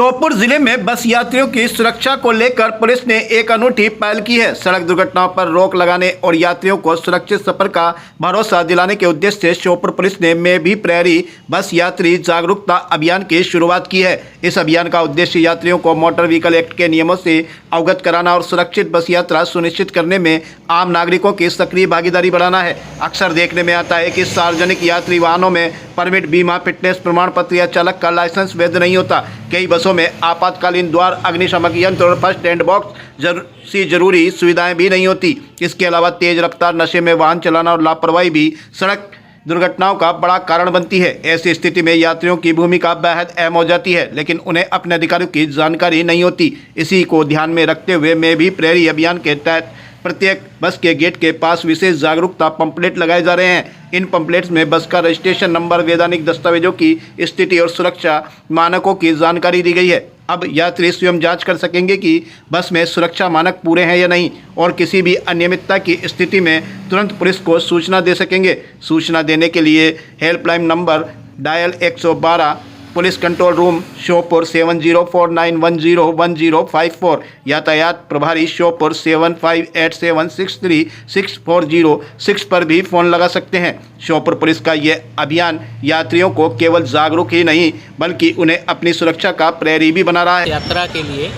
श्योपुर जिले में बस यात्रियों की सुरक्षा को लेकर पुलिस ने एक अनूठी पहल की है। सड़क दुर्घटनाओं पर रोक लगाने और यात्रियों को सुरक्षित सफर का भरोसा दिलाने के उद्देश्य से श्योपुर पुलिस ने मैं भी प्रहरी बस यात्री जागरूकता अभियान की शुरुआत की है। इस अभियान का उद्देश्य यात्रियों को मोटर व्हीकल एक्ट के नियमों से अवगत कराना और सुरक्षित बस यात्रा सुनिश्चित करने में आम नागरिकों की सक्रिय भागीदारी बढ़ाना है। अक्सर देखने में आता है कि सार्वजनिक यात्री वाहनों में परमिट, बीमा, फिटनेस प्रमाण पत्र या चालक का लाइसेंस वैध नहीं होता। कई बसों में आपातकालीन द्वार, अग्निशमन यंत्र और फर्स्ट एड बॉक्स जरूरी सुविधाएं भी नहीं होती। इसके अलावा तेज रफ्तार, नशे में वाहन चलाना और लापरवाही भी सड़क दुर्घटनाओं का बड़ा कारण बनती है। ऐसी स्थिति में यात्रियों की भूमिका बेहद अहम हो जाती है, लेकिन उन्हें अपने अधिकारों की जानकारी नहीं होती। इसी को ध्यान में रखते हुए मैं भी प्रहरी अभियान के तहत प्रत्येक बस के गेट के पास विशेष जागरूकता पंपलेट लगाए जा रहे हैं। इन पंपलेट्स में बस का रजिस्ट्रेशन नंबर, वैधानिक दस्तावेजों की स्थिति और सुरक्षा मानकों की जानकारी दी गई है। अब यात्री स्वयं जांच कर सकेंगे कि बस में सुरक्षा मानक पूरे हैं या नहीं और किसी भी अनियमितता की स्थिति में तुरंत पुलिस को सूचना दे सकेंगे। सूचना देने के लिए helpline number dial 112, police control room Sheopur 7049101054, यातायात प्रभारी श्योपुर 7587636406 पर भी फ़ोन लगा सकते हैं। श्योपुर पुलिस का ये अभियान यात्रियों को केवल जागरूक ही नहीं बल्कि उन्हें अपनी सुरक्षा का प्रेरक भी बना रहा है। यात्रा के लिए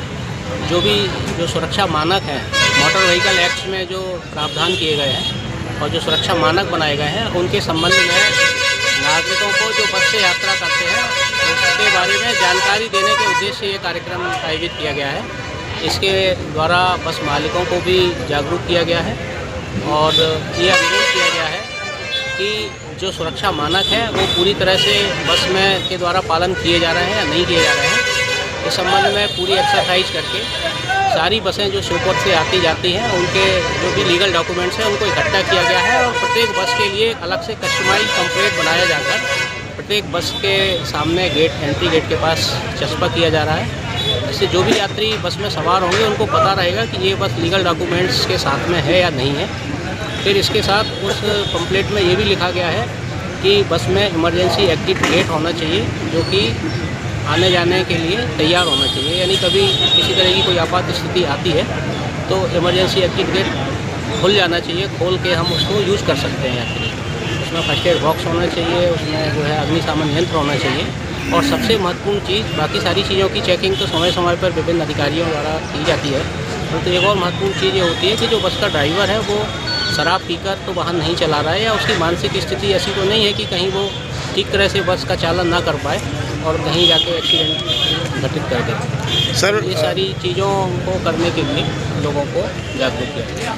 जो सुरक्षा मानक हैं, मोटर व्हीकल एक्ट में जो प्रावधान किए गए हैं और जो सुरक्षा मानक बनाए गए हैं, उनके संबंध में नागरिकों को जो बस से यात्रा करते हैं उसके बारे में जानकारी देने के उद्देश्य से ये कार्यक्रम आयोजित किया गया है। इसके द्वारा बस मालिकों को भी जागरूक किया गया है और ये अनुरोध किया गया है कि जो सुरक्षा मानक है वो पूरी तरह से बस में के द्वारा पालन किए जा रहे हैं या नहीं किए जा रहे हैं। इस संबंध में पूरी एक्सरसाइज करके सारी बसें जो श्योपुर से आती जाती हैं उनके जो भी लीगल डॉक्यूमेंट्स हैं उनको इकट्ठा किया गया है और प्रत्येक बस के लिए अलग से कस्टमाइज पंपलेट बनाया जाकर प्रत्येक बस के सामने एंट्री गेट के पास चस्पा किया जा रहा है, जिससे जो भी यात्री बस में सवार होंगे उनको पता रहेगा कि ये बस लीगल डॉक्यूमेंट्स के साथ में है या नहीं है। फिर इसके साथ उस पंपलेट में ये भी लिखा गया है कि बस में इमरजेंसी एग्जिट गेट होना चाहिए जो कि आने जाने के लिए तैयार होना चाहिए, यानी कभी किसी तरह की कोई आपात स्थिति आती है तो इमरजेंसी एग्जिट गेट खुल जाना चाहिए, खोल के हम उसको यूज़ कर सकते हैं यात्री। उसमें फर्स्ट एड बॉक्स होना चाहिए, उसमें जो है अग्निशमन यंत्र होना चाहिए और सबसे महत्वपूर्ण चीज़, बाकी सारी चीज़ों की चेकिंग तो समय समय पर विभिन्न अधिकारियों द्वारा की जाती है, परंतु एक और महत्वपूर्ण चीज़ ये होती है कि जो बस का ड्राइवर है वो शराब पीकर तो वाहन नहीं चला रहा है या उसकी मानसिक स्थिति ऐसी तो नहीं है कि कहीं वो ठीक तरह से बस का चालन ना कर पाए और कहीं जाके एक्सीडेंट घटित कर दे। सर, ये सारी चीज़ों को करने के लिए लोगों को जागरूक किया।